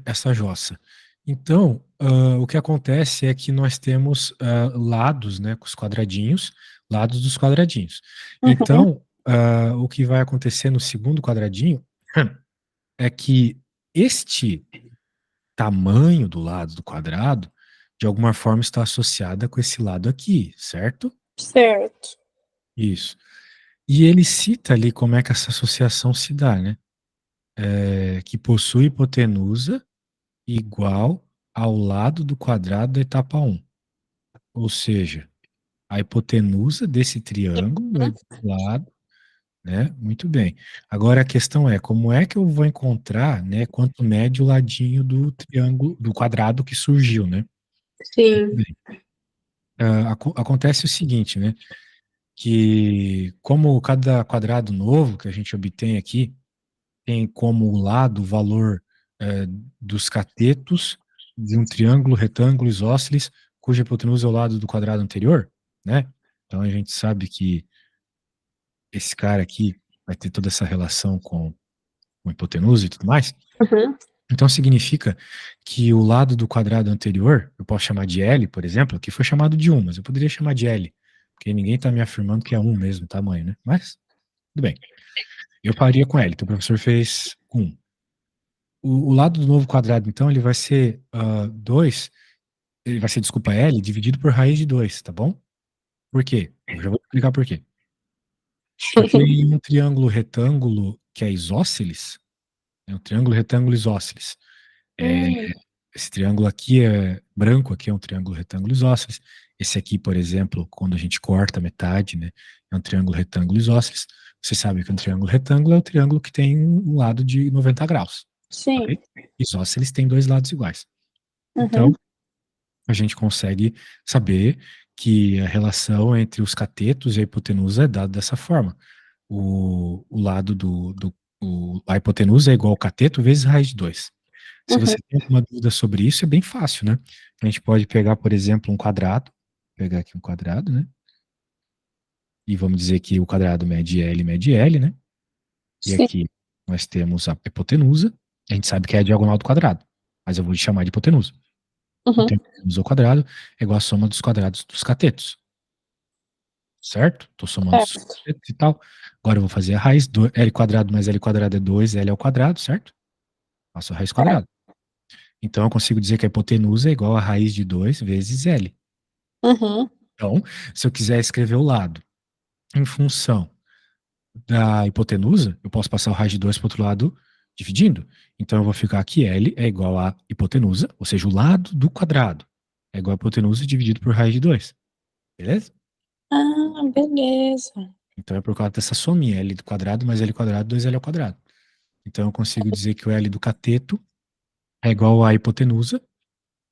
essa jossa. Então, o que acontece é que nós temos lados, né, com os quadradinhos, lados dos quadradinhos. Uhum. Então, o que vai acontecer no segundo quadradinho é que este tamanho do lado do quadrado, de alguma forma, está associada com esse lado aqui, certo? Certo. Isso. E ele cita ali como é que essa associação se dá, né? Que possui hipotenusa igual ao lado do quadrado da etapa um. Ou seja, a hipotenusa desse triângulo é Uhum. do lado, né? Muito bem. Agora a questão é, como é que eu vou encontrar, né, quanto mede o ladinho do triângulo, do quadrado que surgiu, né? Muito Sim. bem. Acontece o seguinte, né? Que como cada quadrado novo que a gente obtém aqui tem como lado o valor eh, dos catetos de um triângulo, retângulo, isósceles, cuja hipotenusa é o lado do quadrado anterior, né? Então a gente sabe que esse cara aqui vai ter toda essa relação com hipotenusa e tudo mais. Uhum. Então significa que o lado do quadrado anterior, eu posso chamar de L, por exemplo, aqui foi chamado de 1, mas eu poderia chamar de L, porque ninguém está me afirmando que é 1 mesmo tamanho, né? Mas, tudo bem. Eu faria com L, então o professor fez 1. O lado do novo quadrado, então, ele vai ser 2, ele vai ser, desculpa, L, dividido por raiz de 2, tá bom? Por quê? Eu já vou explicar por quê. Porque em um triângulo retângulo que é isósceles, é um triângulo retângulo isósceles, é, Hum. esse triângulo aqui é branco, aqui é um triângulo retângulo isósceles, esse aqui, por exemplo, quando a gente corta a metade, né, é um triângulo retângulo isósceles. Você sabe que um triângulo retângulo é o triângulo que tem um lado de 90 graus, Sim. ok? Isósceles tem dois lados iguais. Então, Uhum. a gente consegue saber que a relação entre os catetos e a hipotenusa é dada dessa forma. O lado a hipotenusa é igual ao cateto vezes raiz de 2. Se Uhum. você tem alguma dúvida sobre isso, é bem fácil, né? A gente pode pegar, por exemplo, um quadrado, pegar aqui um quadrado, né? E vamos dizer que o quadrado mede L, né? E Sim. aqui nós temos a hipotenusa, a gente sabe que é a diagonal do quadrado, mas eu vou chamar de hipotenusa. Uhum. Então, hipotenusa ao quadrado é igual a soma dos quadrados dos catetos, certo? Estou somando os Certo. catetos e tal. Agora eu vou fazer a raiz, L quadrado mais L quadrado é 2, L ao quadrado, certo? Faço a raiz Certo. quadrada. Então eu consigo dizer que a hipotenusa é igual a raiz de 2 vezes L. Uhum. Então, se eu quiser escrever o lado em função da hipotenusa, eu posso passar o raiz de 2 para o outro lado dividindo. Então eu vou ficar que L é igual a hipotenusa, ou seja, o lado do quadrado é igual a hipotenusa dividido por raiz de 2. Beleza? Ah, beleza. Então é por causa dessa sominha, L do quadrado mais L quadrado, 2L ao quadrado. Então eu consigo dizer que o L do cateto é igual a hipotenusa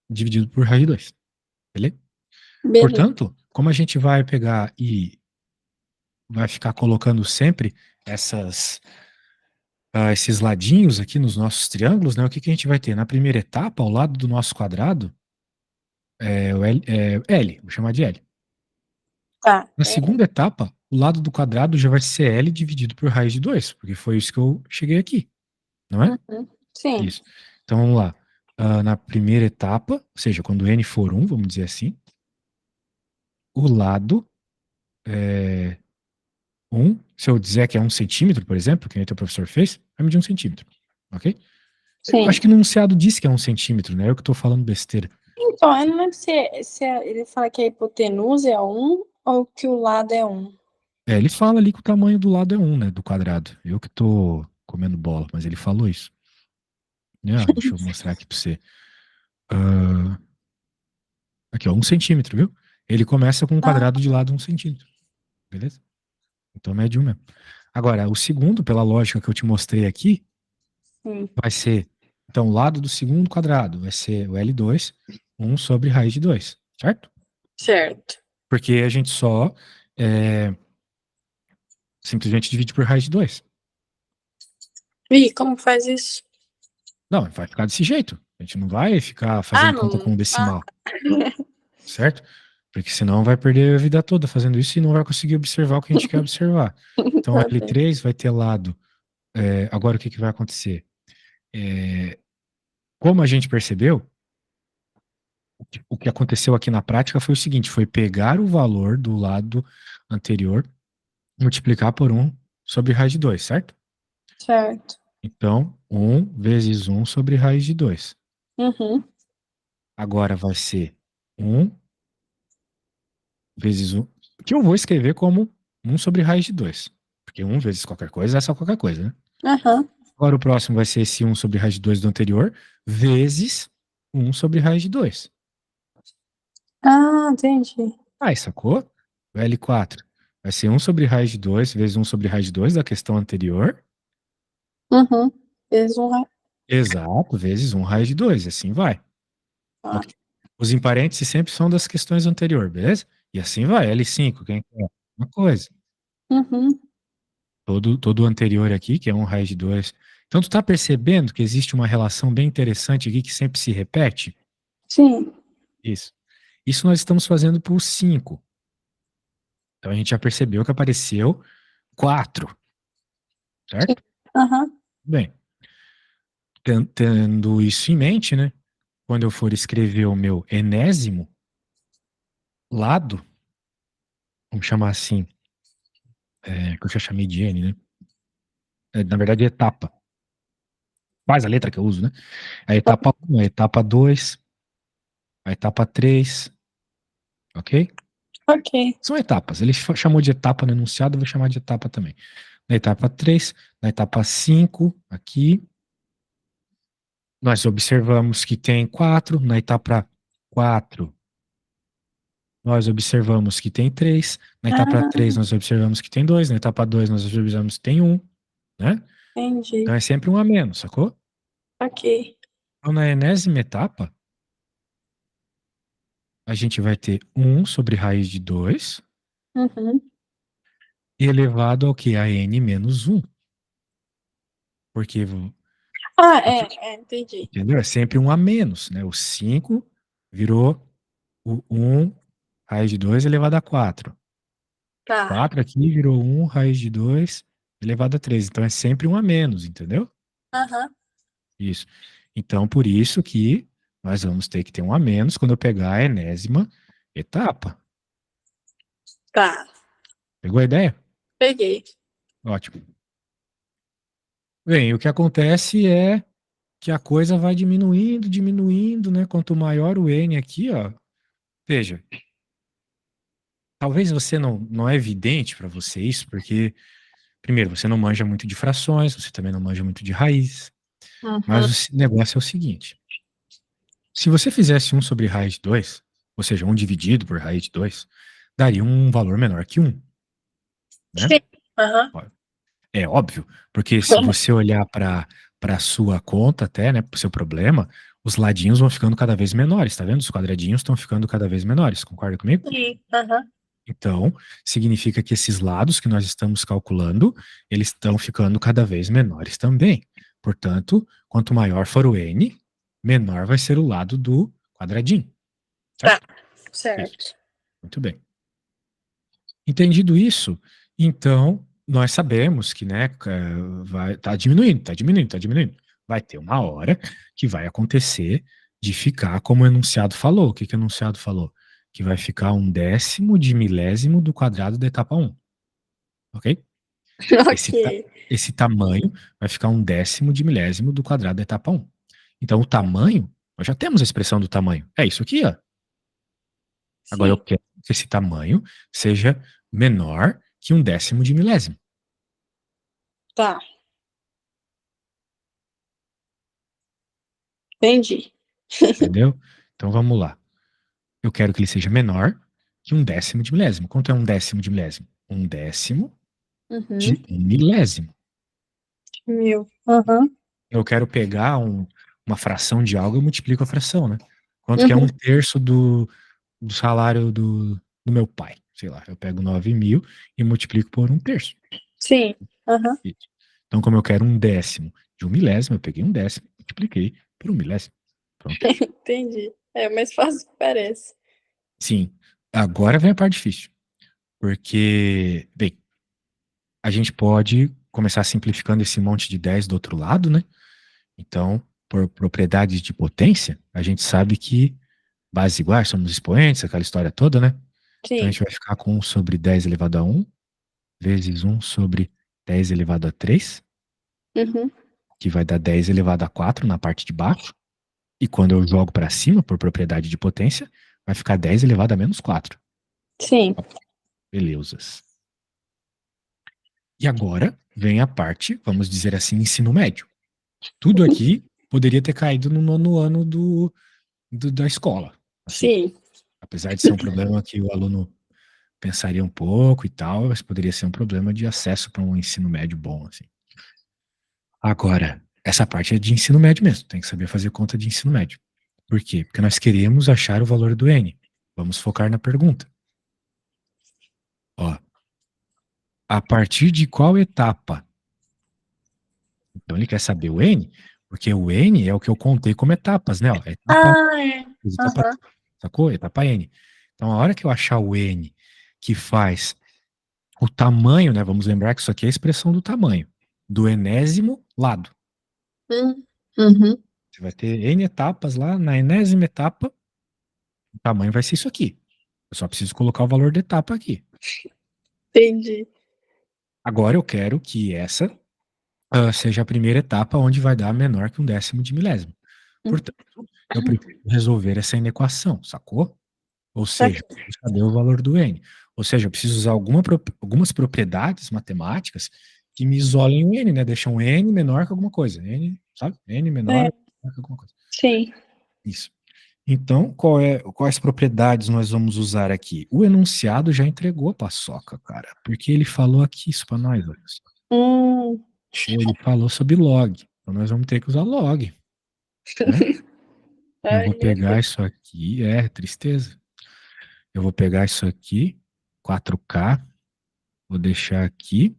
dividido por raiz de 2. Beleza? Beleza. Portanto, como a gente vai pegar e vai ficar colocando sempre esses ladinhos aqui nos nossos triângulos, né? O que que a gente vai ter? Na primeira etapa, ao lado do nosso quadrado, é o L, vou chamar de L. Tá. Na É. segunda etapa, o lado do quadrado já vai ser L dividido por raiz de 2, porque foi isso que eu cheguei aqui, não é? Uhum. Sim. Isso. Então vamos lá. Na primeira etapa, ou seja, quando N for 1, vamos dizer assim, o lado é 1, se eu dizer que é 1 centímetro, por exemplo, que nem o teu professor fez, vai medir 1 centímetro, ok? Eu acho Sim. que no enunciado disse que é 1 centímetro, né? Eu que estou falando besteira. Então, eu não lembro se ele fala que a hipotenusa é um ou que o lado é um. Ele fala ali que o tamanho do lado é 1, né? Do quadrado. Eu que tô comendo bola, mas ele falou isso. Deixa eu mostrar aqui pra você. Ah, aqui, ó, 1 centímetro, viu? Ele começa com um Ah, quadrado de lado 1 centímetro, beleza? Então mede 1 mesmo. Agora, o segundo, pela lógica que eu te mostrei aqui, sim. vai ser, então, o lado do segundo quadrado vai ser o L2, 1 sobre raiz de 2, certo? Certo. Porque a gente só é, simplesmente divide por raiz de 2. Ih, como faz isso? Não, vai ficar desse jeito. A gente não vai ficar Ah, fazendo conta não. com Ah, decimal, certo? Porque senão vai perder a vida toda fazendo isso e não vai conseguir observar o que a gente quer observar. Então, tá bem. L3 vai ter lado. Agora, o que que vai acontecer? É, como a gente percebeu, o que aconteceu aqui na prática foi o seguinte, foi pegar o valor do lado anterior, multiplicar por 1 sobre raiz de 2, certo? Certo. Então, 1 vezes 1 sobre raiz de 2. Uhum. Agora vai ser 1 vezes 1, que eu vou escrever como 1 sobre raiz de 2. Porque 1 vezes qualquer coisa é só qualquer coisa, né? Aham. Agora o próximo vai ser esse 1 sobre raiz de 2 do anterior, vezes 1 sobre raiz de 2. Ah, entendi. Aí, sacou? O L4 vai ser 1 sobre raiz de 2 vezes 1 sobre raiz de 2 da questão anterior. Uhum. Vezes um raio. Exato, vezes 1 raiz de 2. Assim vai. Tá. Ok. Os imparentes sempre são das questões anteriores, beleza? E assim vai. L5, quem quer? Uma coisa. Uhum. Todo o anterior aqui, que é 1 raiz de 2. Então, tu tá percebendo que existe uma relação bem interessante aqui que sempre se repete? Sim. Isso. Isso nós estamos fazendo por 5. Então, a gente já percebeu que apareceu 4, Sim. certo? Aham. Bem, tendo isso em mente, né? Quando eu for escrever o meu enésimo lado, vamos chamar assim, que eu já chamei de N, né? Na verdade, é etapa. Faz a letra que eu uso, né? A etapa 1, a etapa 2, a etapa 3, ok? Ok. São etapas. Ele chamou de etapa no enunciado, eu vou chamar de etapa também. Na etapa 3, na etapa 5, aqui, nós observamos que tem 4. Na etapa 4, nós observamos que tem 3. Na etapa 3, Ah, nós observamos que tem 2. Na etapa 2, nós observamos que tem 1. Né? Então entendi. é sempre um a menos, sacou? Ok. Então na enésima etapa, a gente vai ter 1 sobre raiz de 2 Uhum. elevado ao que? A n menos 1. Porque, Ah, porque, entendi. entendeu? É sempre um a menos, né? O 5 virou o 1 raiz de 2 elevado a 4. Tá. 4 aqui virou 1 raiz de 2 elevado a 3. Então é sempre um a menos, entendeu? Aham. Isso. Então, por isso que nós vamos ter que ter um a menos quando eu pegar a enésima etapa. Tá. Pegou a ideia? Peguei. Ótimo. Bem, o que acontece é que a coisa vai diminuindo, diminuindo, né? Quanto maior o N aqui, ó. Veja, talvez você não é evidente para você isso, porque, primeiro, você não manja muito de frações, você também não manja muito de raiz. Uhum. Mas o negócio é o seguinte: se você fizesse 1 sobre raiz de 2, ou seja, 1 dividido por raiz de 2, daria um valor menor que 1, né? Sim. Aham. É óbvio, porque se você olhar para a sua conta até, né, para o seu problema, os ladinhos vão ficando cada vez menores, tá vendo? Os quadradinhos estão ficando cada vez menores, concorda comigo? Sim. Aham. Então, significa que esses lados que nós estamos calculando, eles estão ficando cada vez menores também. Portanto, quanto maior for o n, menor vai ser o lado do quadradinho, Tá. certo? Isso. Certo. Muito bem. Entendido isso, então nós sabemos que, né, vai tá diminuindo, tá diminuindo, tá diminuindo. Vai ter uma hora que vai acontecer de ficar como o enunciado falou. O que que o enunciado falou? Que vai ficar 1/10 de milésimo do quadrado da etapa 1, ok? Esse, Ok. esse tamanho vai ficar 1/10 de milésimo do quadrado da etapa 1. Então o tamanho, nós já temos a expressão do tamanho. É isso aqui, ó. Agora eu Sim. quero que esse tamanho seja menor que 1/10 de milésimo, Tá. Entendi. entendeu? Então vamos lá. Eu quero que ele seja menor que 1/10 de milésimo. Quanto é 1/10 de milésimo? 1/10 Uhum. de um milésimo. 1000. Aham. Eu quero pegar uma fração de algo e multiplico a fração, né? Quanto que é Uhum. 1/3 do salário do meu pai? Sei lá, eu pego 9.000 e multiplico por 1/3. Sim. Aham. Isso. Então, como eu quero 1/10 de um milésimo, eu peguei 1/10, multipliquei por 1 milésimo. Pronto. Entendi. É mais fácil que parece. Sim. Agora vem a parte difícil. Porque, bem, a gente pode começar simplificando esse monte de 10 do outro lado, né? Então, por propriedades de potência, a gente sabe que bases iguais somos expoentes, aquela história toda, né? Então a Sim. gente vai ficar com 1 sobre 10 elevado a 1 vezes 1 sobre 10 elevado a 3, Uhum. que vai dar 10 elevado a 4 na parte de baixo. E quando eu jogo para cima, por propriedade de potência, vai ficar 10 elevado a menos 4. Sim. Beleuzas. E agora vem a parte, vamos dizer assim, ensino médio. Tudo aqui poderia ter caído no nono ano da escola. Assim, Sim. apesar de ser um problema que o aluno pensaria um pouco e tal, mas poderia ser um problema de acesso para um ensino médio bom, assim. Agora, essa parte é de ensino médio mesmo, tem que saber fazer conta de ensino médio. Por quê? Porque nós queremos achar o valor do N. Vamos focar na pergunta. Ó, a partir de qual etapa? Então ele quer saber o N, porque o N é o que eu contei como etapas, né? Ó, etapa, Ah, é. etapa, Aham. sacou? Etapa N. Então a hora que eu achar o N que faz o tamanho, né? Vamos lembrar que isso aqui é a expressão do tamanho, do enésimo lado. Uhum. Você vai ter N etapas lá, na enésima etapa, o tamanho vai ser isso aqui. Eu só preciso colocar o valor da etapa aqui. Entendi. Agora eu quero que essa seja a primeira etapa onde vai dar menor que 1/10 de milésimo. Portanto, eu preciso resolver essa inequação, sacou? Ou seja, eu preciso saber o valor do N. Ou seja, eu preciso usar algumas propriedades matemáticas que me isolem o N, né? Deixam o N menor que alguma coisa. N, sabe? N menor É. que alguma coisa. Sim. Isso. Então, quais propriedades nós vamos usar aqui? O enunciado já entregou a paçoca, cara, porque ele falou aqui isso para nós, olha só. Hum. Ele falou sobre log, então nós vamos ter que usar log, né? Eu Ai, vou pegar isso aqui, tristeza. Eu vou pegar isso aqui, 4K, vou deixar aqui,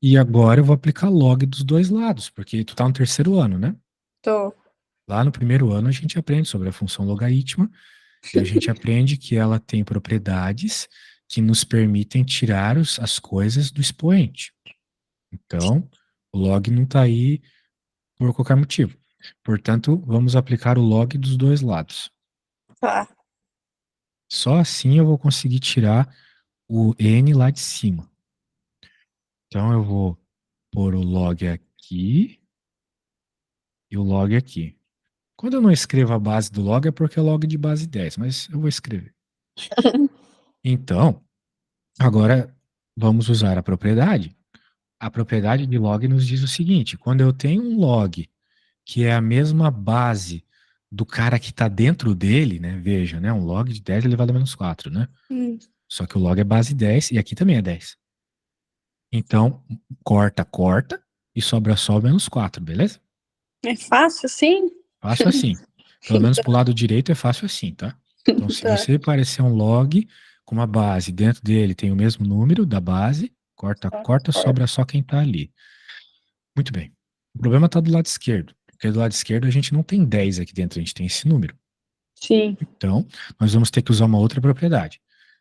e agora eu vou aplicar log dos dois lados, porque tu tá no terceiro ano, né? tô. Lá no primeiro ano a gente aprende sobre a função logaritma, e a gente aprende que ela tem propriedades que nos permitem tirar as coisas do expoente. Então, o log não está aí por qualquer motivo. Portanto, vamos aplicar o log dos dois lados. Tá. Só assim eu vou conseguir tirar o n lá de cima. Então, eu vou pôr o log aqui e o log aqui. Quando eu não escrevo a base do log é porque é log de base 10, mas eu vou escrever. Então, agora vamos usar a propriedade. A propriedade de log nos diz o seguinte: quando eu tenho um log que é a mesma base do cara que está dentro dele, né? Veja, né? Um log de 10 elevado a menos 4, né? Só que o log é base 10 e aqui também é 10. Então, corta, corta e sobra só o menos 4, beleza? É fácil assim? Fácil assim. Pelo menos pro lado direito é fácil assim, tá? Então, se Tá. você parecer um log com uma base, dentro dele tem o mesmo número da base, corta, corta, sobra só quem tá ali. Muito bem. O problema está do lado esquerdo, porque do lado esquerdo a gente não tem 10 aqui dentro, a gente tem esse número. Sim. Então, nós vamos ter que usar uma outra propriedade.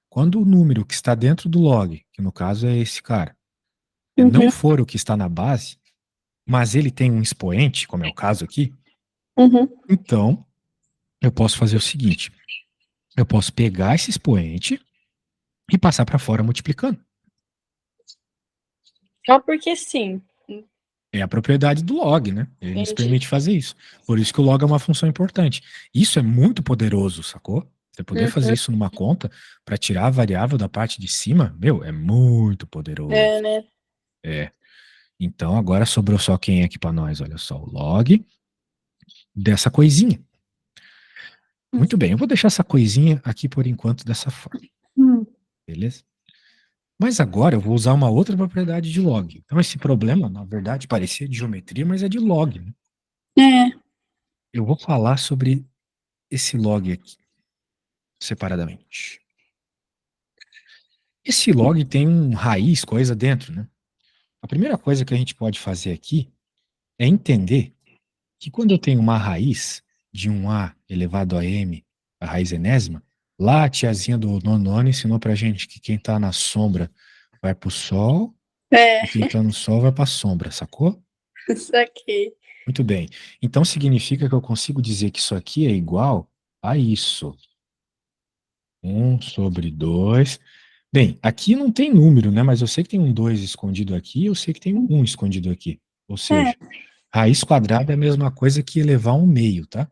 Quando o número que está dentro do log, que no caso é esse cara, não Uhum. for o que está na base, mas ele tem um expoente, como é o caso aqui, Uhum. então eu posso fazer o seguinte: eu posso pegar esse expoente e passar para fora multiplicando. Só porque sim. É a propriedade do log, né? Ele nos Entendi. permite fazer isso. Por isso que o log é uma função importante. Isso é muito poderoso, sacou? Você poder fazer Uhum. isso numa conta para tirar a variável da parte de cima, meu, é muito poderoso. É, né? É. Então agora sobrou só quem aqui para nós? Olha só, o log dessa coisinha. Muito bem, eu vou deixar essa coisinha aqui por enquanto dessa forma, Hum. beleza? Mas agora eu vou usar uma outra propriedade de log. Então esse problema, na verdade, parecia de geometria, mas é de log, né? É. Eu vou falar sobre esse log aqui, separadamente. Esse log tem um raiz, coisa dentro, né? A primeira coisa que a gente pode fazer aqui é entender que quando eu tenho uma raiz de um a elevado a m, a raiz enésima, lá a tiazinha do nono ano ensinou pra gente que quem tá na sombra vai pro sol É. e quem tá no sol vai pra sombra, sacou? Saquei. Muito bem. Então significa que eu consigo dizer que isso aqui é igual a isso. 1/2. Bem, aqui não tem número, né? Mas eu sei que tem um 2 escondido aqui, eu sei que tem um 1 escondido aqui. Ou É, seja, raiz quadrada é a mesma coisa que elevar um meio, tá?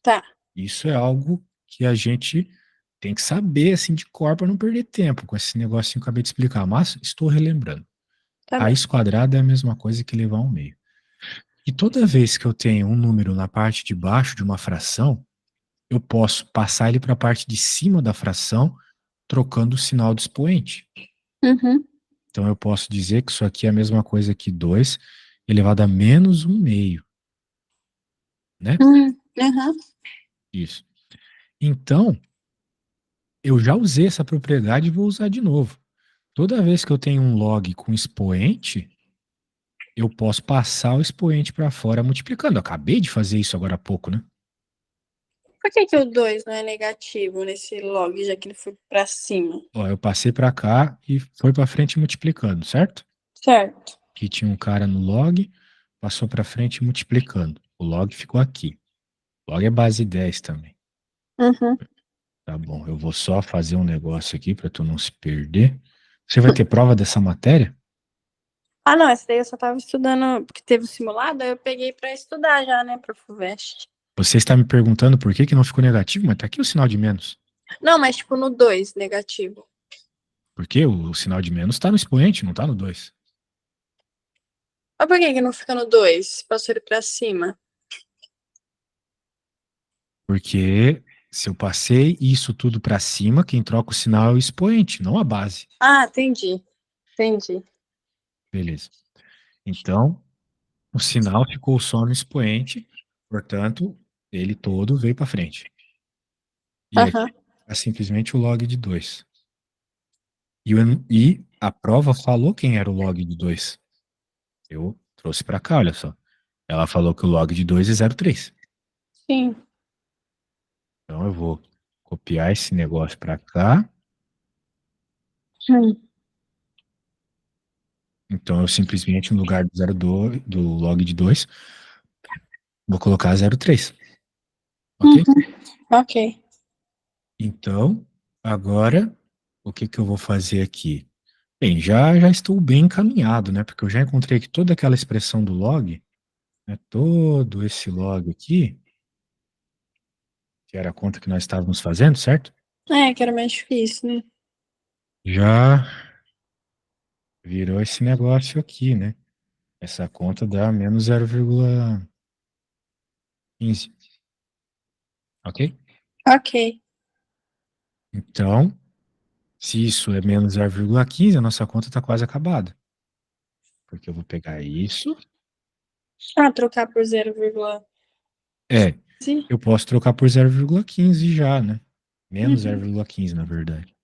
tá, Isso é algo que a gente tem que saber, assim, de cor para não perder tempo com esse negocinho que eu acabei de explicar. Mas estou relembrando. tá bem. Raiz quadrada é a mesma coisa que elevar um meio. E toda vez que eu tenho um número na parte de baixo de uma fração, eu posso passar ele para a parte de cima da fração, trocando o sinal do expoente. Uhum. Então eu posso dizer que isso aqui é a mesma coisa que 2 elevado a menos um meio, né? Uhum. Isso. Então, eu já usei essa propriedade e vou usar de novo. Toda vez que eu tenho um log com expoente, eu posso passar o expoente para fora multiplicando. Eu acabei de fazer isso agora há pouco, né? Por que que o 2 não é negativo nesse log, já que ele foi pra cima? Ó, eu passei para cá e foi para frente multiplicando, certo? Certo. Aqui tinha um cara no log, passou para frente multiplicando. O log ficou aqui. O log é base 10 também. Uhum. Tá bom, eu vou só fazer um negócio aqui para tu não se perder. Você vai ter prova dessa matéria? Ah, não, essa daí eu só tava estudando, porque teve o simulado, aí eu peguei pra estudar já, né, pra FUVEST. Você está me perguntando por que que não ficou negativo, mas tá aqui o sinal de menos. Não, mas tipo no 2 negativo. Porque o sinal de menos está no expoente, não está no 2. Mas por que que não fica no 2? Passou ele pra cima. Porque se eu passei isso tudo para cima, quem troca o sinal é o expoente, não a base. Ah, entendi. Entendi. Beleza. Então, o sinal ficou só no expoente, portanto, ele todo veio para frente. E aqui Aham. é simplesmente o log de 2. E a prova falou quem era o log de 2. Eu trouxe para cá, olha só. Ela falou que o log de 2 é 0,3. Sim. Então eu vou copiar esse negócio para cá. Hum. Então eu simplesmente, no lugar do 0,2, do log de 2, vou colocar 0,3. Ok? Uhum. Ok. Então, agora, o que que eu vou fazer aqui? Bem, já estou bem encaminhado, né? Porque eu já encontrei que toda aquela expressão do log, né, todo esse log aqui, que era a conta que nós estávamos fazendo, certo? É, que era mais difícil, né? Já virou esse negócio aqui, né? Essa conta dá menos 0,15, ok? Ok. Então, se isso é menos 0,15, a nossa conta está quase acabada. Porque eu vou pegar isso. Ah, trocar por 0,15. É, eu posso trocar por 0,15 já, né? Menos Uhum. 0,15, na verdade.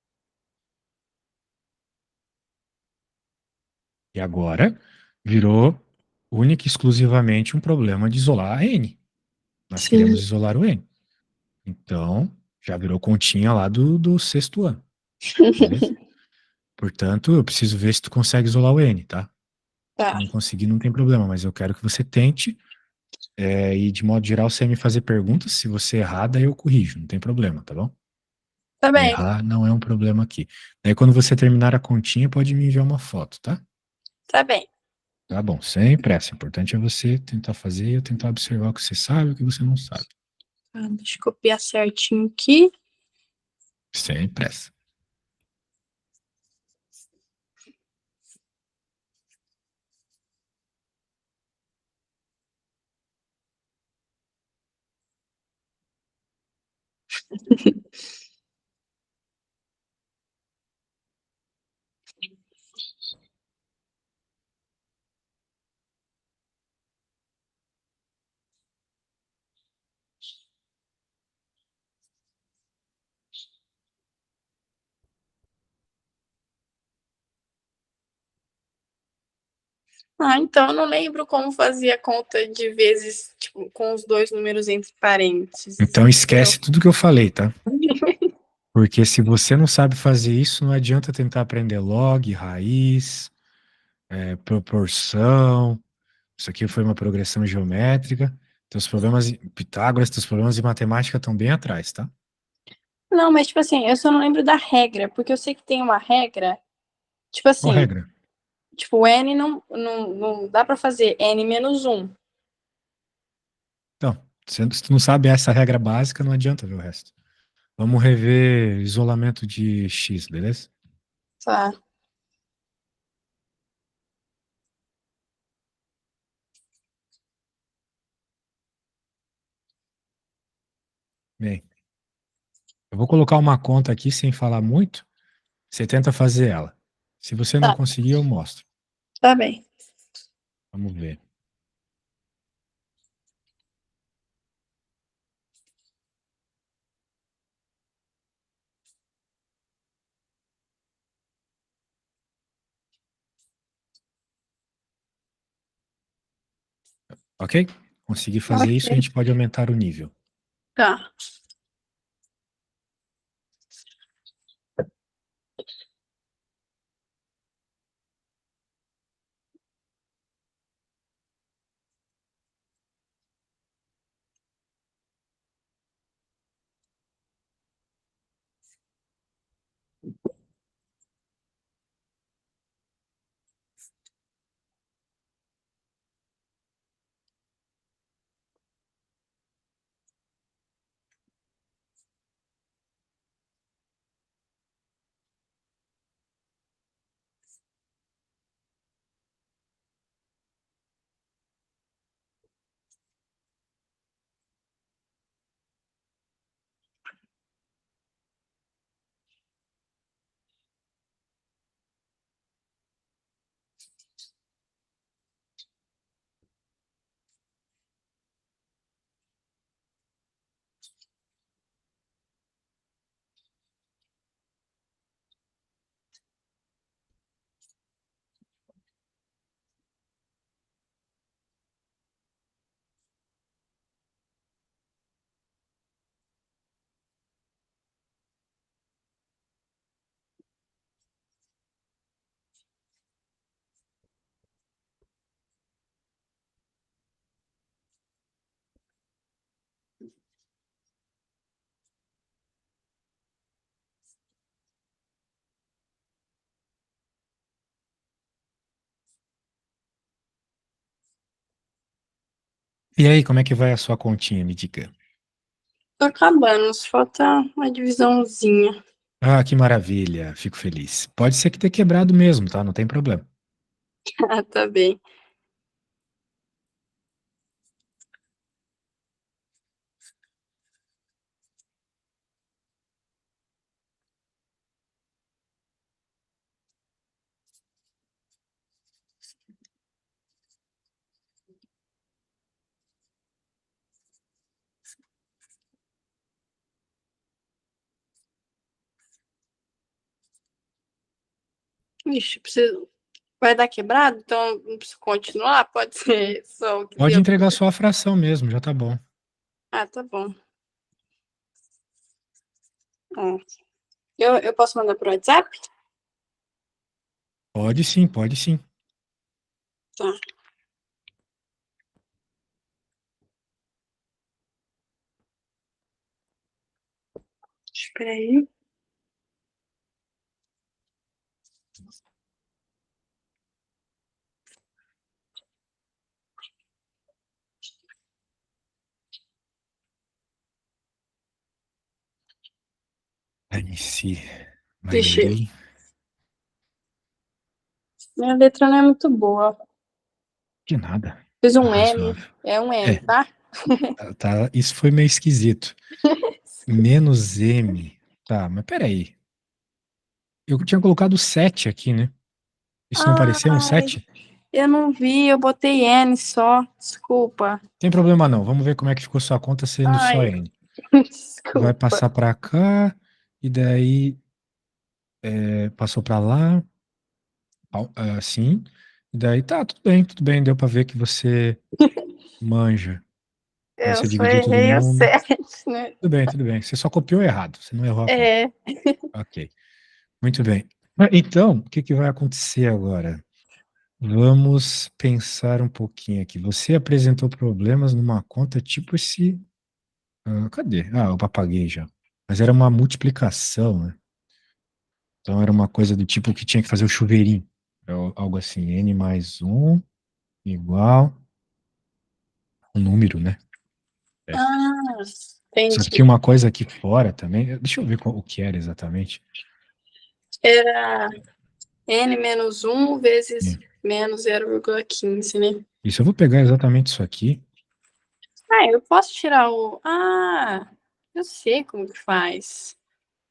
E agora virou única e exclusivamente um problema de isolar a N. Nós Sim. queremos isolar o N. Então, já virou continha lá do sexto ano, beleza? Portanto, eu preciso ver se tu consegue isolar o N, tá? Se tu Tá. não conseguir, não tem problema, mas eu quero que você tente. E de modo geral, você me fazer perguntas. Se você errar, daí eu corrijo, não tem problema, tá bom? Tá bem. Errar não é um problema aqui. Daí, quando você terminar a continha, pode me enviar uma foto, tá? Tá bem. Tá bom, sem pressa. O importante é você tentar fazer e eu tentar observar o que você sabe e o que você não sabe. Tá, deixa eu copiar certinho aqui. Sem pressa. Ah, então eu não lembro como fazia a conta de vezes, tipo, com os dois números entre parênteses, Então entendeu? esquece tudo que eu falei, tá? Porque se você não sabe fazer isso, não adianta tentar aprender log, raiz, proporção. Isso aqui foi uma progressão geométrica. Teus problemas, Pitágoras, teus problemas de matemática estão bem atrás, tá? Não, mas tipo assim, eu só não lembro da regra, porque eu sei que tem uma regra, tipo Qual assim, regra? tipo, n não dá pra fazer n menos um. Então, se tu não sabe essa regra básica, não adianta ver o resto. Vamos rever isolamento de X, beleza? Tá. Bem, eu vou colocar uma conta aqui sem falar muito. Você tenta fazer ela. Se você não Tá, conseguir, eu mostro. tá bem. Vamos ver. Ok? Conseguir fazer isso, a Ok. gente pode aumentar o nível. Tá. E aí, como é que vai a sua continha, me diga? Tô acabando, só falta uma divisãozinha. Ah, que maravilha, fico feliz. Pode ser que tenha quebrado mesmo, tá? Não tem problema. Ah, tá bem. Ixi, preciso. Vai dar quebrado? Então não preciso continuar? Pode ser só o que Pode deu. entregar só a fração mesmo, já tá bom. Ah, tá bom. É. Eu posso mandar pro WhatsApp? Pode sim, pode sim. Tá. Espera aí. MC, Vixe, maioria. minha letra não é muito boa. De nada. Fiz Tá um M. razoável. É um M, É, tá? isso foi meio esquisito. Menos M. Tá, mas peraí. Eu tinha colocado 7 aqui, né? Isso não parecia um Ai, 7? eu não vi, eu botei N só. Desculpa. Tem problema não. Vamos ver como é que ficou sua conta sendo só Ai, N. Vai desculpa. passar pra cá, e daí passou pra lá, assim. E daí tá, tudo bem. Deu pra ver que você manja. Daí Eu você só dividiu todo errei o mundo. 7, né? Tudo bem, tudo bem. Você só copiou errado, você não errou a conta. É. Ok, muito bem. Então, o que que vai acontecer agora? Vamos pensar um pouquinho aqui. Você apresentou problemas numa conta tipo esse. Cadê? Ah, eu apaguei já. Mas era uma multiplicação, né? Então era uma coisa do tipo que tinha que fazer o chuveirinho. Era algo assim, n mais 1 igual um número, né? É. Ah, Só que tinha entendi. uma coisa aqui fora também. Deixa eu ver o que era exatamente. Era n menos um vezes É. menos 0,15, né? Isso, eu vou pegar exatamente isso aqui. Ah, eu posso tirar o. Ah, eu sei como que faz.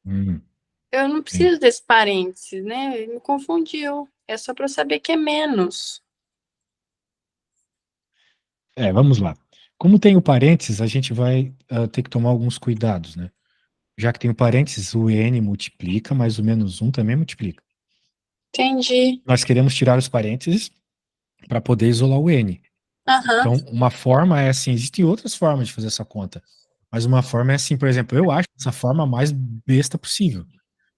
Hum, Eu não bem. preciso desse parênteses, né? Ele me confundiu. É só para eu saber que é menos. Vamos lá. Como tem o parênteses, a gente vai ter que tomar alguns cuidados, né? Já que tem o parênteses, o n multiplica, mas o menos um também multiplica. Entendi. Nós queremos tirar os parênteses para poder isolar o n. Aham, Então, uma forma é assim, existem outras formas de fazer essa conta, mas uma forma é assim, por exemplo, eu acho essa forma a mais besta possível,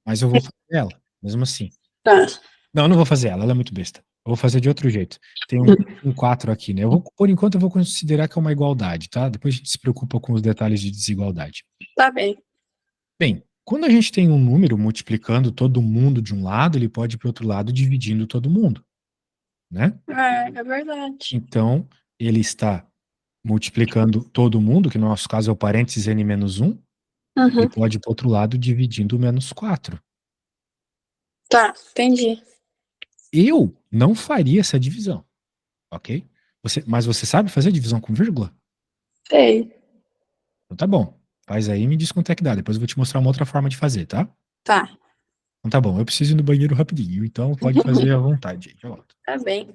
mas eu vou fazer ela, mesmo assim. tá. Não, eu não vou fazer ela, ela é muito besta. Eu vou fazer de outro jeito. Tem um 4 aqui, né? Por enquanto, eu vou considerar que é uma igualdade, tá? Depois a gente se preocupa com os detalhes de desigualdade. Tá bem. Bem, quando a gente tem um número multiplicando todo mundo de um lado, ele pode ir para o outro lado dividindo todo mundo, né? É verdade. Então, ele está multiplicando todo mundo, que no nosso caso é o parênteses n menos 1, ele Uhum. pode ir para o outro lado dividindo o menos 4. Tá, entendi. Eu não faria essa divisão, ok? Mas você sabe fazer divisão com vírgula? Sei. Então tá bom. Faz aí e me diz quanto é que dá. Depois eu vou te mostrar uma outra forma de fazer, tá? Tá. Então tá bom. Eu preciso ir no banheiro rapidinho, então pode fazer à vontade, gente. Já volto. Tá bem.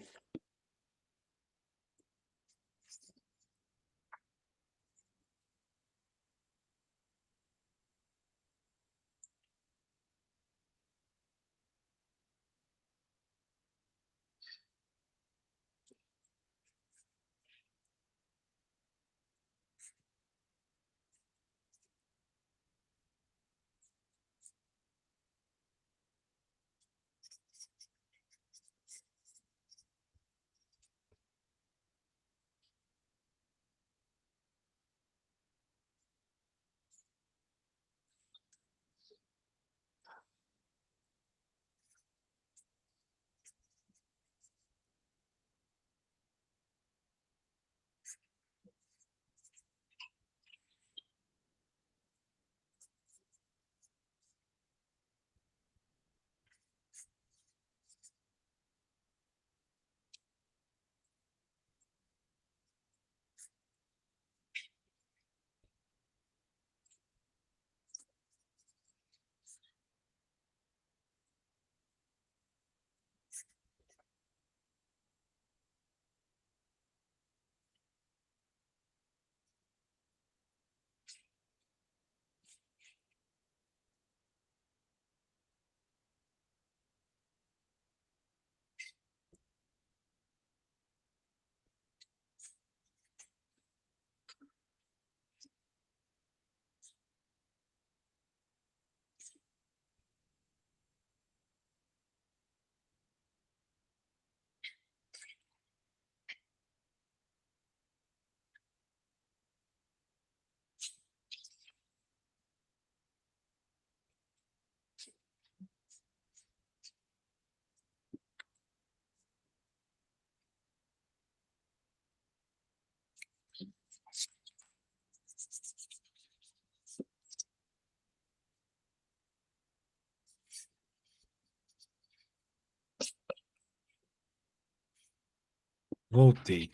Voltei.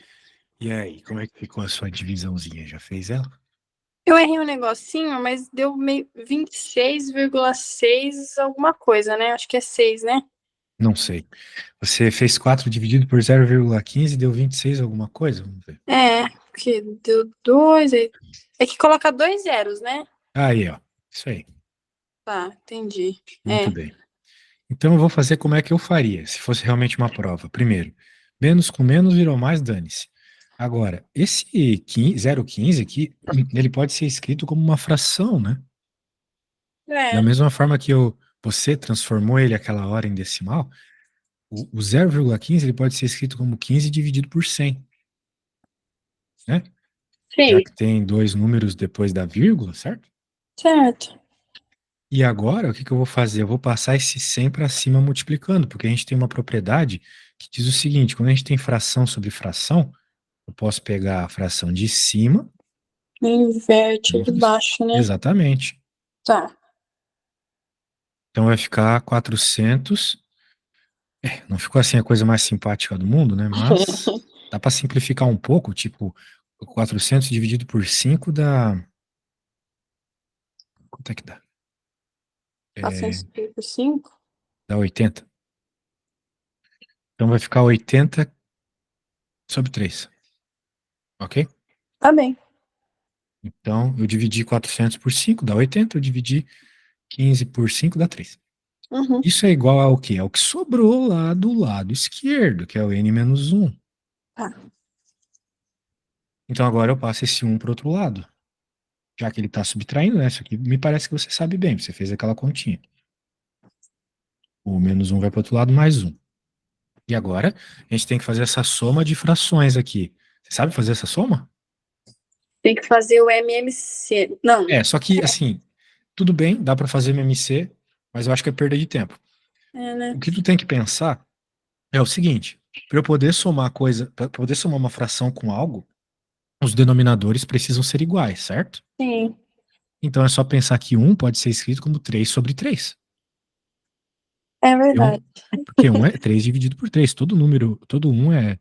E aí, como é que ficou a sua divisãozinha? Já fez ela? Eu errei um negocinho, mas deu meio 26,6 alguma coisa, né? Acho que é 6, né? Não sei. Você fez 4 dividido por 0,15 e deu 26 alguma coisa? Vamos ver. É, porque deu 2. É que coloca dois zeros, né? Aí, ó. Isso aí. Tá, entendi. Muito É. bem. Então eu vou fazer como é que eu faria, se fosse realmente uma prova. Primeiro, menos com menos virou mais, dane-se. Agora, esse 0,15 aqui, ele pode ser escrito como uma fração, né? Da É. mesma forma que você transformou ele aquela hora em decimal, O 0,15 ele pode ser escrito como 15 dividido por 100, né? Já Sim, que tem dois números depois da vírgula, certo? certo. E agora, o que eu vou fazer? Eu vou passar esse 100 para cima multiplicando, porque a gente tem uma propriedade que diz o seguinte: quando a gente tem fração sobre fração, eu posso pegar a fração de cima. Inverte de baixo, né? Exatamente. Tá. Então vai ficar 400. Não ficou assim a coisa mais simpática do mundo, né? Mas dá para simplificar um pouco, tipo, 400 dividido por 5 dá. Quanto é que dá? 455? Dá 80. Então vai ficar 80 sobre 3. Ok? Tá bem. Então eu dividi 400 por 5, dá 80. Eu dividi 15 por 5, dá 3. Uhum. Isso é igual ao quê? Ao que sobrou lá do lado esquerdo, que é o n menos 1. Tá. Então agora eu passo esse 1 para o outro lado. Já que ele está subtraindo, né? Isso aqui me parece que você sabe bem, você fez aquela continha. O menos 1 vai para o outro lado, mais 1. E agora a gente tem que fazer essa soma de frações aqui. Você sabe fazer essa soma? Tem que fazer o MMC. Não. Só que assim, tudo bem, dá para fazer MMC, mas eu acho que é perda de tempo. É, né? O que tu tem que pensar é o seguinte: para eu poder somar coisa, para poder somar uma fração com algo, os denominadores precisam ser iguais, certo? Sim. Então é só pensar que 1 pode ser escrito como 3 sobre 3. É Porque verdade. porque 1 é 3 dividido por 3. Todo número, todo 1 é.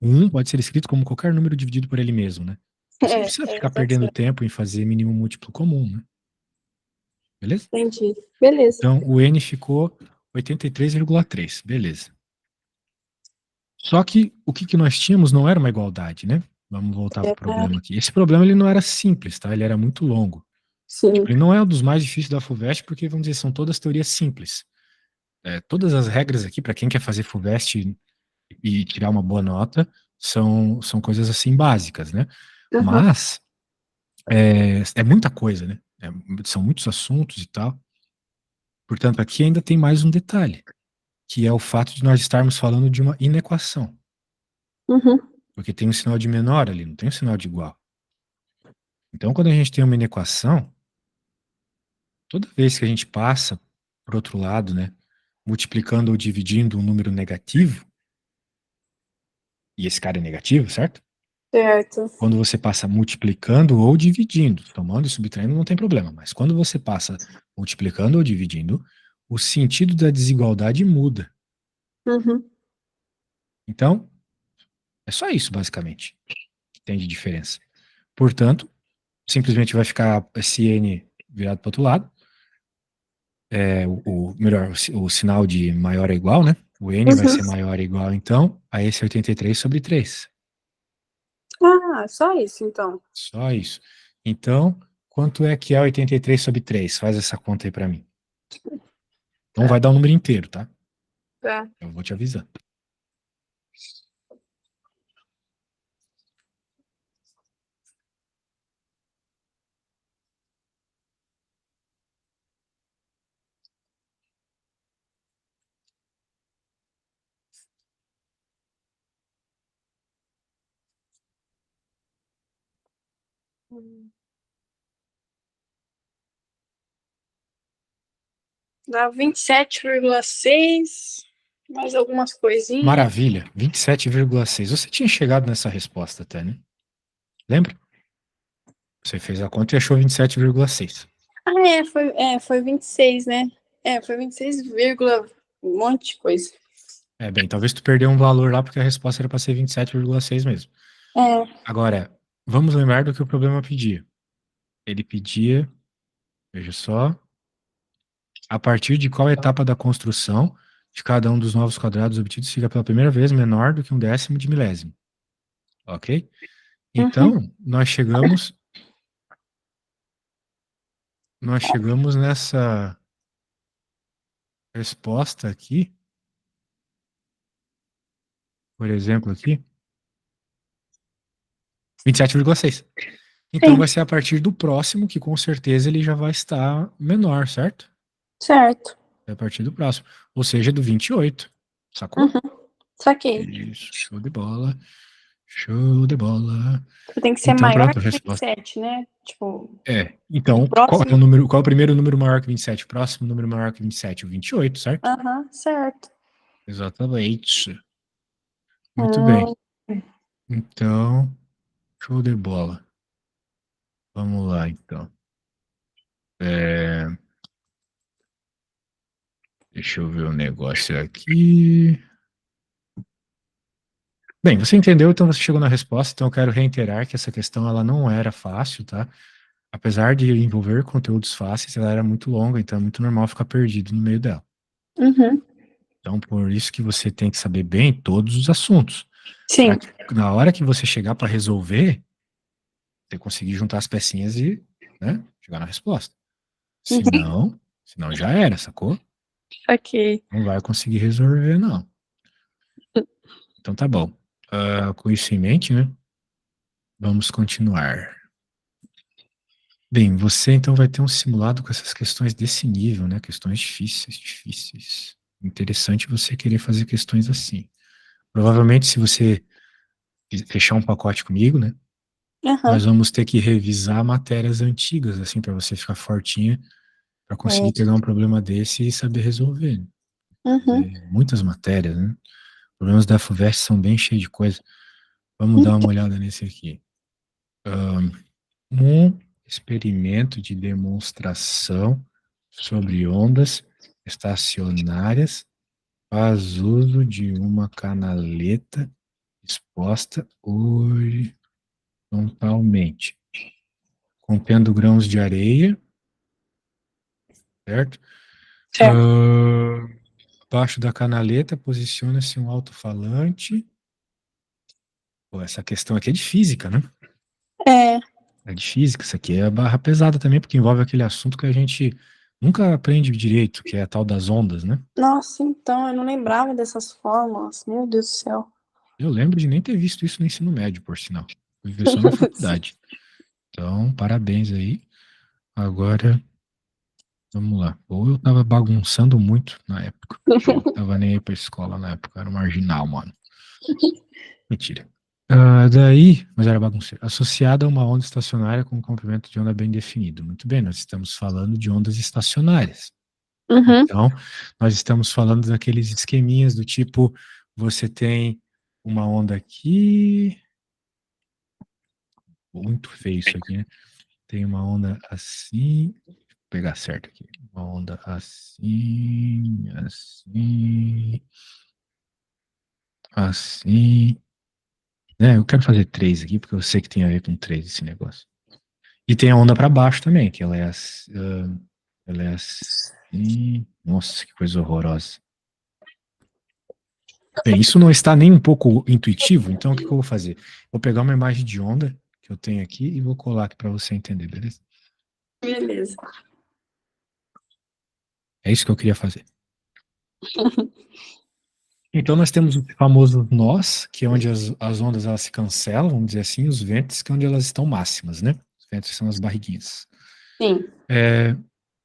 1 pode ser escrito como qualquer número dividido por ele mesmo, né? Você não precisa ficar Tá perdendo certo. tempo em fazer mínimo múltiplo comum, né? Beleza? Entendi. Beleza. Então o N ficou 83,3. Beleza. Só que o que nós tínhamos não era uma igualdade, né? Vamos voltar para o problema aqui. Esse problema ele não era simples, tá? Ele era muito longo. Sim. Tipo, ele não é um dos mais difíceis da FUVEST, porque, vamos dizer, são todas teorias simples. Todas as regras aqui, para quem quer fazer FUVEST e tirar uma boa nota, são coisas assim básicas, né? Uhum. Mas é muita coisa, né? São muitos assuntos e tal. Portanto, aqui ainda tem mais um detalhe, que é o fato de nós estarmos falando de uma inequação. Uhum. Porque tem um sinal de menor ali, não tem um sinal de igual. Então, quando a gente tem uma inequação, toda vez que a gente passa para outro lado, né, multiplicando ou dividindo um número negativo, e esse cara é negativo, certo? Certo. Quando você passa multiplicando ou dividindo, somando e subtraindo não tem problema, mas quando você passa multiplicando ou dividindo, o sentido da desigualdade muda. Uhum. Então, é só isso, basicamente, que tem de diferença. Portanto, simplesmente vai ficar esse n virado para o outro lado, melhor, o sinal de maior é igual, né? O n vai Uhum. ser maior ou igual, então, a esse 83 sobre 3. Ah, só isso, então. Só isso. Então, quanto é que é 83 sobre 3? Faz essa conta aí para mim. Não Tá. vai dar o número inteiro, tá? Tá. Eu vou te avisar. Dá 27,6. Mais algumas coisinhas. Maravilha, 27,6. Você tinha chegado nessa resposta até, né? Lembra? Você fez a conta e achou 27,6. Ah, foi 26, né? Foi 26, um monte de coisa. Bem, talvez tu perdeu um valor lá porque a resposta era para ser 27,6 mesmo. É. Agora, vamos lembrar do que o problema pedia. Ele pedia, veja só, a partir de qual etapa da construção de cada um dos novos quadrados obtidos fica pela primeira vez menor do que um décimo de milésimo. Ok? Uhum. Então, nós chegamos nessa resposta aqui, por exemplo, aqui, 27,6. Então Sim, vai ser a partir do próximo, que com certeza ele já vai estar menor, certo? certo. É a partir do próximo. Ou seja, do 28. Sacou? Saquei. Isso, show de bola. Show de bola. Tem que ser Então, maior pronto, a que resposta. 27, né? Tipo, Então, qual é próximo. o número, qual é o primeiro número maior que 27? Próximo número maior que 27? O 28, certo? Certo. Exatamente. Muito bem. Hum, Então, show de bola. Vamos lá, então. Deixa eu ver o negócio aqui. Bem, você entendeu, então você chegou na resposta, então eu quero reiterar que essa questão ela não era fácil, tá? Apesar de envolver conteúdos fáceis, ela era muito longa, então é muito normal ficar perdido no meio dela. Uhum. Então, por isso que você tem que saber bem todos os assuntos, para Sim. que na hora que você chegar para resolver, você conseguir juntar as pecinhas e, né, chegar na resposta. Uhum. Senão já era, sacou? Saquei. Não vai conseguir resolver, não. Então tá bom. Com isso em mente, né? Vamos continuar. Bem, você então vai ter um simulado com essas questões desse nível, né? Questões difíceis, difíceis. Interessante você querer fazer questões assim. Provavelmente, se você fechar um pacote comigo, né? Aham. Nós vamos ter que revisar matérias antigas, assim, para você ficar fortinha, para conseguir É. pegar um problema desse e saber resolver. Uhum. Muitas matérias, né? Problemas da FUVEST são bem cheios de coisa. Vamos dar uma olhada nesse aqui. Um experimento de demonstração sobre ondas estacionárias faz uso de uma canaleta exposta horizontalmente, contendo grãos de areia, certo? Certo. Abaixo da canaleta posiciona-se um alto-falante. Pô, essa questão aqui é de física, né? É. É de física, isso aqui é barra pesada também, porque envolve aquele assunto que a gente nunca aprende direito, que é a tal das ondas, né? Nossa, então, eu não lembrava dessas fórmulas. Meu Deus do céu. Eu lembro de nem ter visto isso no ensino médio, por sinal. Fui ver só na faculdade. Então, parabéns aí. Agora, vamos lá. Ou eu tava bagunçando muito na época. Eu tava nem aí pra escola na época, era um marginal, mano. Mentira. Mas era bagunceiro. Associada a uma onda estacionária com um comprimento de onda bem definido. Muito bem, nós estamos falando de ondas estacionárias. Uhum. Então, nós estamos falando daqueles esqueminhas do tipo, você tem uma onda aqui, muito feio isso aqui, né? Tem uma onda assim, vou pegar certo aqui, uma onda assim, assim, assim, né? Eu quero fazer três aqui, porque eu sei que tem a ver com três esse negócio. E tem a onda para baixo também, que ela é assim, nossa, que coisa horrorosa. Bem, isso não está nem um pouco intuitivo, então o que eu vou fazer? Vou pegar uma imagem de onda que eu tenho aqui e vou colar aqui para você entender, beleza? Beleza. É isso que eu queria fazer. Então nós temos o famoso nós, que é onde as ondas elas se cancelam, vamos dizer assim, os ventes, que é onde elas estão máximas, né? Os ventes são as barriguinhas. Sim.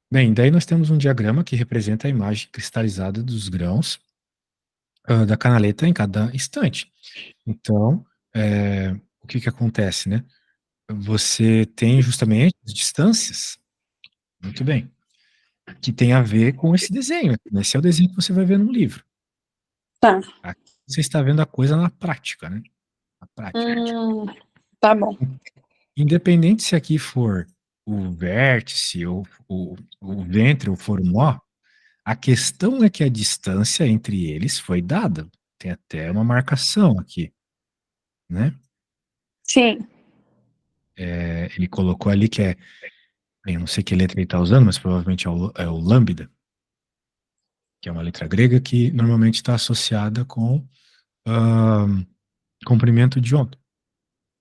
Bem, daí nós temos um diagrama que representa a imagem cristalizada dos grãos da canaleta em cada instante. Então, o que que acontece, né? Você tem justamente as distâncias, muito bem, que tem a ver com esse desenho. Esse é o desenho que você vai ver no livro. Tá. Aqui você está vendo a coisa na prática, né? Na prática. Hum, tá bom. Independente se aqui for o vértice ou o ventre ou for o nó, a questão é que a distância entre eles foi dada. Tem até uma marcação aqui, né? Sim. Ele colocou ali que bem, eu não sei que letra ele está usando, mas provavelmente é o lambda, que é uma letra grega que normalmente está associada com ah, comprimento de onda.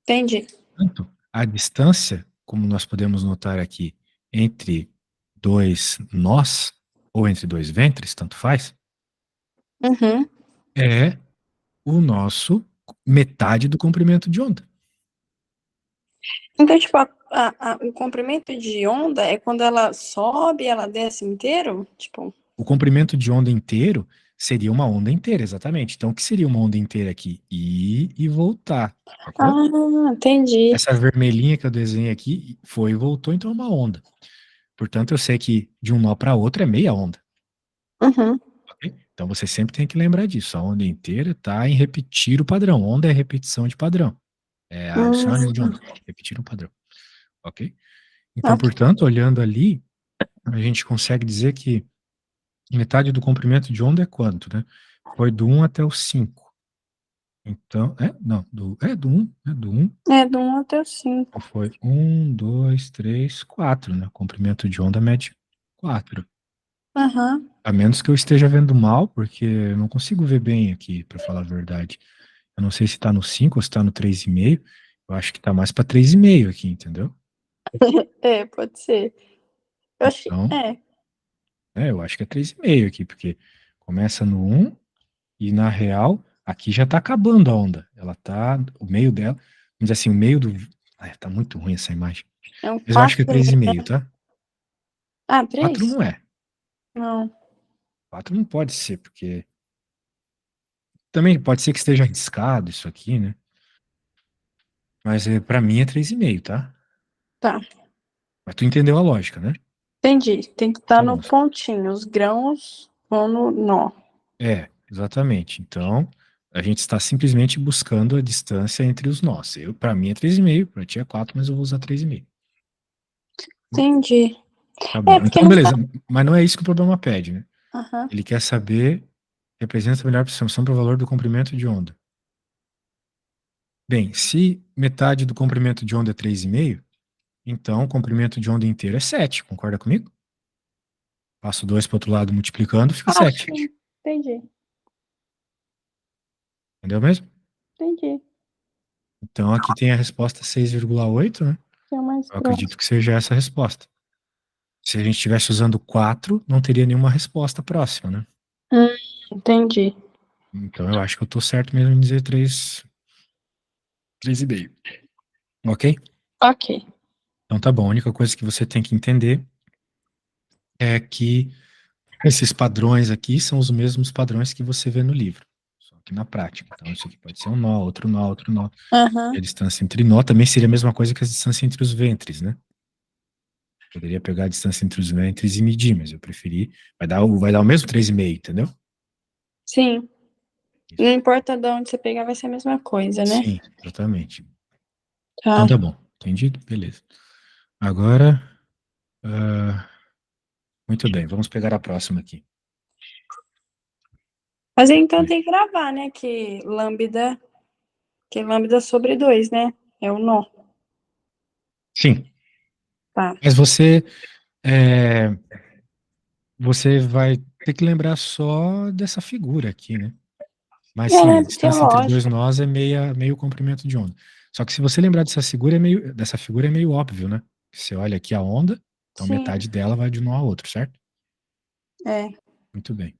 Entendi. Portanto, a distância, como nós podemos notar aqui, entre dois nós, ou entre dois ventres, tanto faz, Uhum. é o nosso metade do comprimento de onda. Então, tipo, o comprimento de onda é quando ela sobe, ela desce inteiro? Tipo, O comprimento de onda inteiro seria uma onda inteira, exatamente. Então, o que seria uma onda inteira aqui? Ir e voltar, sacou? Ah, entendi. Essa vermelhinha que eu desenhei aqui foi e voltou, então é uma onda. Portanto, eu sei que de um nó para outro é meia onda. Uhum. Ok? Então, você sempre tem que lembrar disso. A onda inteira está em repetir o padrão. Onda é repetição de padrão. É a sinônimo de Hum, onda. Repetir um padrão. Ok? Então, ok. portanto, olhando ali, a gente consegue dizer que metade do comprimento de onda é quanto, né? Foi do 1 até o 5. Então, não, do 1, do 1. É do 1 até o Então 5. foi 1, 2, 3, 4, né? Comprimento de onda mede 4. Aham. A menos que eu esteja vendo mal, porque eu não consigo ver bem aqui, para falar a verdade. Eu não sei se tá no 5 ou se tá no 3,5. Eu acho que tá mais para 3,5 aqui, entendeu? É, pode ser. Eu achei. Então, É. eu acho que é 3,5 aqui, porque começa no 1 e na real, aqui já tá acabando a onda. Ela tá, o meio dela, vamos dizer assim, o meio do. Ai, tá muito ruim essa imagem. É um Mas eu acho que é 4,5. 3,5, tá? Ah, 4 3? não é. Não. 4 não pode ser, porque também pode ser que esteja arriscado isso aqui, né? Mas para mim é 3,5, tá? Tá. Mas tu entendeu a lógica, né? Entendi. Tem que estar Tá no bom. pontinho. Os grãos vão no nó. Exatamente. Então, a gente está simplesmente buscando a distância entre os nós. Para mim é 3,5, para ti é 4, mas eu vou usar 3,5. Entendi. Tá É, bom. porque Então, não beleza. faz. Mas não é isso que o problema pede, né? Aham. Ele quer saber, representa a melhor aproximação para o valor do comprimento de onda. Bem, se metade do comprimento de onda é 3,5, então o comprimento de onda inteiro é 7. Concorda comigo? Passo 2 para o outro lado multiplicando, fica Ah, 7. sim. Entendi. Entendeu mesmo? Entendi. Então aqui tem a resposta 6,8, né? Que é o mais Eu acredito próximo. que seja essa a resposta. Se a gente estivesse usando 4, não teria nenhuma resposta próxima, né? Entendi. Então eu acho que eu tô certo mesmo em dizer 3,5. Ok? Ok. Então tá bom. A única coisa que você tem que entender é que esses padrões aqui são os mesmos padrões que você vê no livro, só que na prática. Então isso aqui pode ser um nó, outro nó, outro nó. E a Aham. distância entre nó também seria a mesma coisa que a distância entre os ventres, né? Poderia pegar a distância entre os ventres e medir, mas eu preferi. Vai dar o mesmo 3,5, entendeu? Sim. Não Isso. importa de onde você pegar, vai ser a mesma coisa, né? Sim, exatamente. Então Tá. tá bom. Entendido? Beleza. Agora, ah, muito bem. Vamos pegar a próxima aqui. Mas então Bem, tem que gravar, né? Que lambda sobre 2, né? É o nó. sim, Tá. mas você vai ter que lembrar só dessa figura aqui, né? Mas sim, a É, porque é distância entre dois lógico. nós é meio comprimento de onda. Só que se você lembrar dessa figura é meio óbvio, né? Você olha aqui a onda, então Sim. metade dela vai de um nó ao outro, certo? É. Muito bem.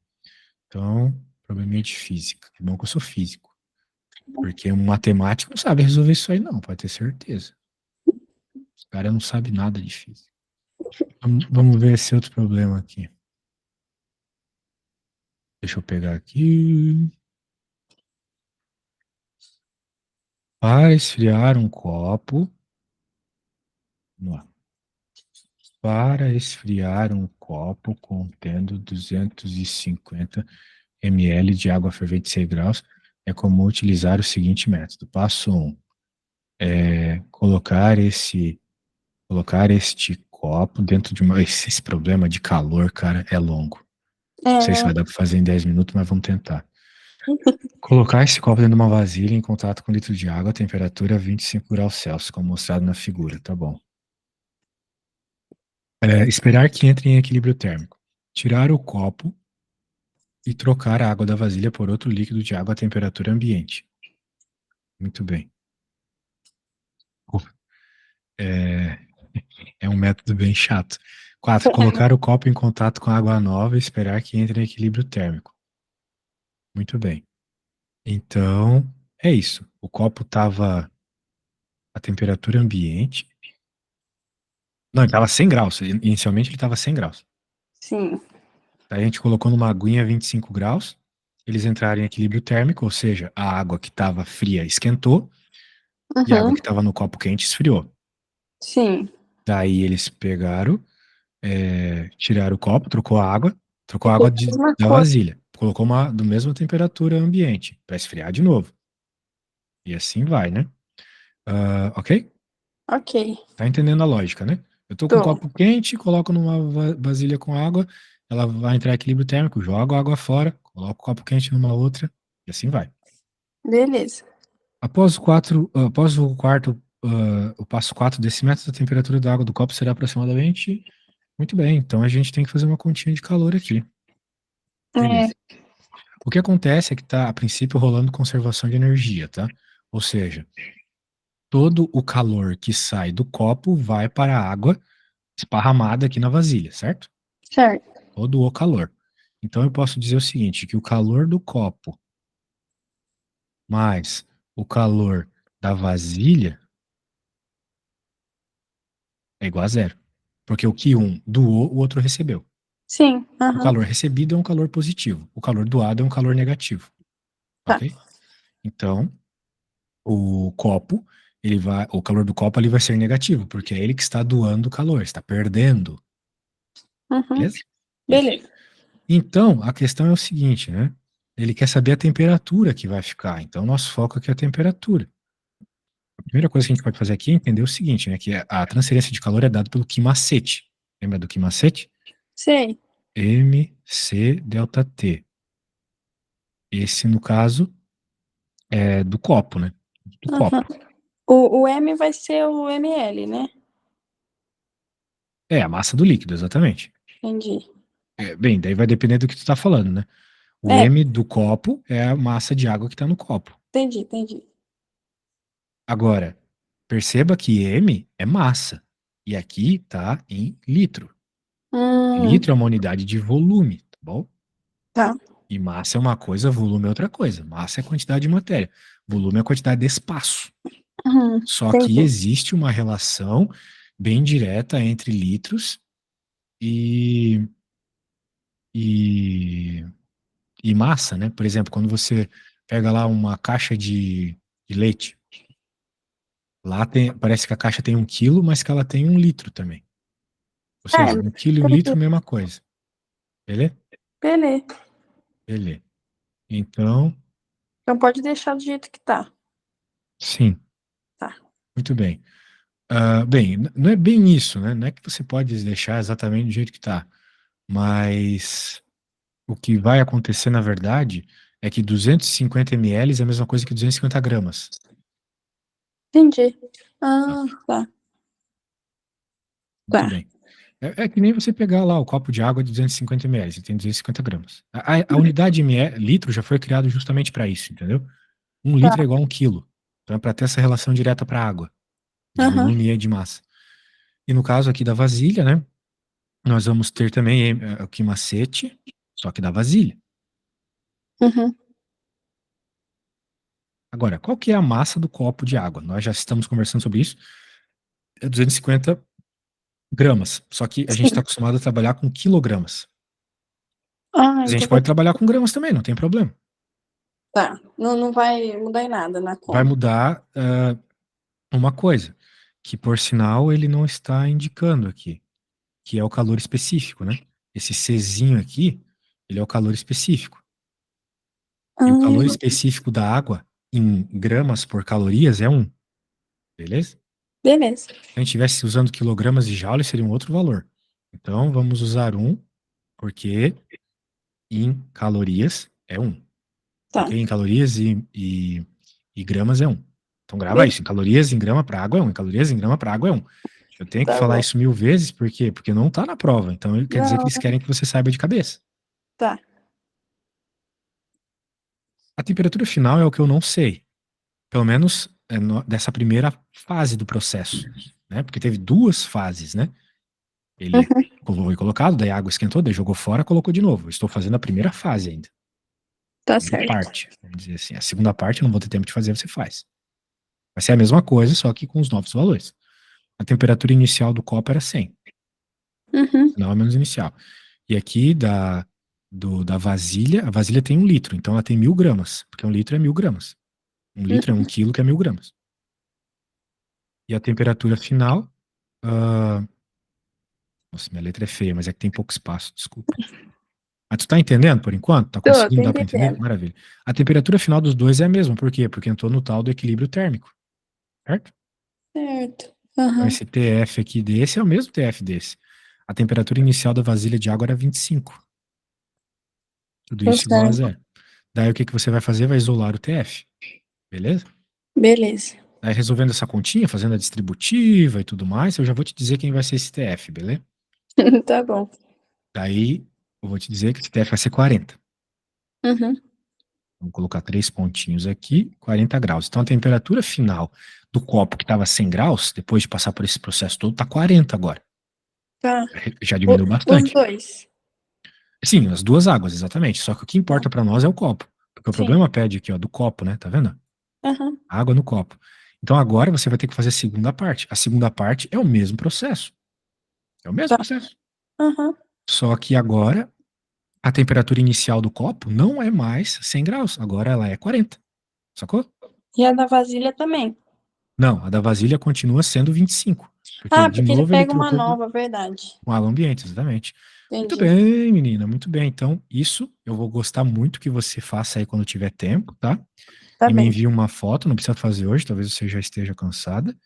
Então, probleminha de física. Que bom que eu sou físico. Porque um matemático não sabe resolver isso aí, não, pode ter certeza. O cara não sabe nada de física. Vamos ver esse outro problema aqui. Deixa eu pegar aqui. Para esfriar um copo. Vamos lá. Para esfriar um copo contendo 250 ml de água fervente de 6 graus, é comum utilizar o seguinte método. Passo 1. Colocar este copo dentro de uma. Esse problema de calor, cara, é longo. Não sei se É. vai dar para fazer em 10 minutos, mas vamos tentar. Colocar esse copo dentro de uma vasilha em contato com um litro de água, a temperatura 25 graus Celsius, como mostrado na figura, tá bom. Esperar que entre em equilíbrio térmico. Tirar o copo e trocar a água da vasilha por outro líquido de água à temperatura ambiente. Muito bem. É, é um método bem chato. 4. Colocar o copo em contato com a água nova e esperar que entre em equilíbrio térmico. Muito bem. Então, é isso. O copo estava a temperatura ambiente. Não, ele estava 100 graus. Inicialmente ele estava 100 graus. Sim. Daí a gente colocou numa aguinha 25 graus. eles entraram em equilíbrio térmico, ou seja, a água que estava fria esquentou e a água Uhum. que estava no copo quente esfriou. Sim. Daí eles pegaram, tiraram o copo, trocou E a água fez a mesma da coisa. vasilha, colocou uma da mesma temperatura ambiente para esfriar de novo. E assim vai, né? Ok? Ok. Tá entendendo a lógica, né? Eu tô com um Tô. copo quente, coloco numa vasilha com água, ela vai entrar em equilíbrio térmico, jogo a água fora, coloco o copo quente numa outra, e assim vai. Beleza. Após o quarto, o passo 4 desse método, a temperatura da água do copo será aproximadamente. Muito bem, então a gente tem que fazer uma continha de calor aqui. É. Beleza. O que acontece é que está, a princípio, rolando conservação de energia, tá? Ou seja, todo o calor que sai do copo vai para a água esparramada aqui na vasilha, certo? Certo. Todo o calor. Então eu posso dizer o seguinte, que o calor do copo mais o calor da vasilha é igual a zero. Porque o que um doou, o outro recebeu. Sim. O Aham. calor recebido é um calor positivo. O calor doado é um calor negativo. Tá. Ok? Então, o calor do copo ali vai ser negativo, porque é ele que está doando o calor, está perdendo. Uhum. Beleza? Isso. Beleza. Então, a questão é o seguinte, né? Ele quer saber a temperatura que vai ficar. Então, nosso foco aqui é a temperatura. A primeira coisa que a gente pode fazer aqui é entender o seguinte, né? Que a transferência de calor é dada pelo Q-macete. Lembra do Q-macete? Sei. MC delta T. Esse, no caso, é do copo, né? Do Aham. copo. O M vai ser o ml, né? É, a massa do líquido, exatamente. Entendi. Bem, daí vai depender do que tu tá falando, né? O É, M do copo é a massa de água que tá no copo. entendi. Agora, perceba que M é massa. E aqui tá em litro. Hum, Litro é uma unidade de volume, tá bom? tá. E massa é uma coisa, volume é outra coisa. Massa é a quantidade de matéria. Volume é a quantidade de espaço. Só que Entendi. existe uma relação bem direta entre litros e, e, e massa, né? Por exemplo, quando você pega lá uma caixa de leite, lá tem, parece que a caixa tem 1 quilo, mas que ela tem 1 litro também. Ou É, seja, 1 quilo e 1 litro, entendi. mesma coisa. Beleza? Beleza. Beleza. Então, Então pode deixar do jeito que tá. sim, Tá. muito bem. Bem, não é bem isso, né? Não é que você pode deixar exatamente do jeito que está, mas o que vai acontecer, na verdade, é que 250 ml é a mesma coisa que 250 gramas. Entendi. Tá? Tá. Muito Tá. bem. É que nem você pegar lá o copo de água de 250 ml, você tem 250 gramas. A unidade litro já foi criado justamente para isso, entendeu? 1 litro é Tá. igual a 1 quilo. Então é para ter essa relação direta para a água, de Aham. volume e de massa. E no caso aqui da vasilha, né? Nós vamos ter também o quimacete, só que da vasilha. Uhum. Agora, qual que é a massa do copo de água? Nós já estamos conversando sobre isso. É 250 gramas. Só que a gente está Sim. acostumado a trabalhar com quilogramas. Mas a Então gente pode trabalhar com gramas também, não tem problema. tá. Não vai mudar em nada na Vai conta. mudar uma coisa, que por sinal ele não está indicando aqui, que é o calor específico, né? Esse Czinho aqui, ele é o calor específico. E o calor Hum, específico da água em gramas por calorias é 1, beleza? beleza. Se a gente estivesse usando quilogramas de joule, seria um outro valor. Então, vamos usar 1, porque em calorias é 1. Tá. Ok? Em calorias e gramas é 1. Então, grava Beleza. isso. Em calorias, em grama para água é 1. Em calorias, em grama para água é 1. Eu tenho que Tá falar bom. isso 1000 vezes, por quê? Porque não está na prova. Então, quer dizer que Não, eles querem que você saiba de cabeça. tá. A temperatura final é o que eu não sei. Pelo menos dessa primeira fase do processo. Né? Porque teve 2 fases, né? Ele Uhum. foi colocado, daí a água esquentou, daí jogou fora, colocou de novo. Eu estou fazendo a primeira fase ainda. Tá Primeira certo. parte, vamos dizer assim. A segunda parte eu não vou ter tempo de fazer, você faz. Vai ser a mesma coisa, só que com os novos valores. A temperatura inicial do copo era 100, Uhum. final é menos inicial. E aqui da vasilha, a vasilha tem 1 litro, então ela tem 1000 gramas, porque 1 litro é 1000 gramas. 1 litro é 1 quilo, que é 1000 gramas. E a temperatura final, nossa, minha letra é feia, mas é que tem pouco espaço, desculpa. Mas tu tá entendendo por enquanto? Tá Tô conseguindo dar pra entender? entendendo. Maravilha. A temperatura final dos dois é a mesma, por quê? Porque entrou no tal do equilíbrio térmico, certo? Certo. Então Aham. esse TF aqui desse é o mesmo TF desse. A temperatura inicial da vasilha de água era 25. Tudo Tô isso igual a certo. zero. Daí o que você vai fazer? Vai isolar o TF. Beleza? Beleza. Aí resolvendo essa continha, fazendo a distributiva e tudo mais, eu já vou te dizer quem vai ser esse TF, beleza? Tá bom. Daí eu vou te dizer que esse TF vai ser 40. Uhum. Vamos colocar 3 pontinhos aqui, 40 graus. Então a temperatura final do copo que estava 100 graus, depois de passar por esse processo todo, está 40 agora. Tá. Já diminuiu Os bastante. dois. Sim, as duas águas, exatamente. Só que o que importa para nós é o copo. Porque o Sim. problema pede aqui, ó, do copo, né? Tá vendo? Aham. Água no copo. Então agora você vai ter que fazer a segunda parte. A segunda parte é o mesmo processo. É o mesmo Tá. processo. Aham. Só que agora a temperatura inicial do copo não é mais 100 graus. Agora ela é 40. Sacou? E a da vasilha também. Não, a da vasilha continua sendo 25. Porque, Ah, de porque ele novo, ele pega uma trocou nova, verdade. com água ambiente, exatamente. Muito Entendi. bem, menina, muito bem. Então, isso eu vou gostar muito que você faça aí quando tiver tempo, tá? Tá E me bem. envie uma foto, não precisa fazer hoje, talvez você já esteja cansada.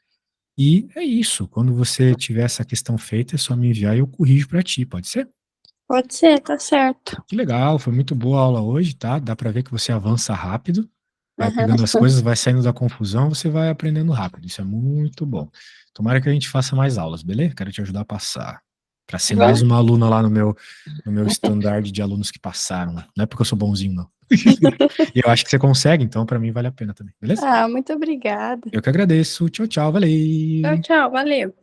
E é isso. Quando você tiver essa questão feita, é só me enviar e eu corrijo pra ti, pode ser? Pode ser, tá certo. Que legal, foi muito boa a aula hoje, tá? Dá pra ver que você avança rápido, vai Aham. pegando as coisas, vai saindo da confusão, você vai aprendendo rápido. Isso é muito bom. Tomara que a gente faça mais aulas, beleza? Quero te ajudar a passar. Pra ser mais uma aluna lá no meu standard de alunos que passaram. Não é porque eu sou bonzinho, não. E eu acho que você consegue, então pra mim vale a pena também, beleza? Ah, muito obrigada. Eu que agradeço. Tchau, tchau, Tchau, valeu. tchau. Valeu.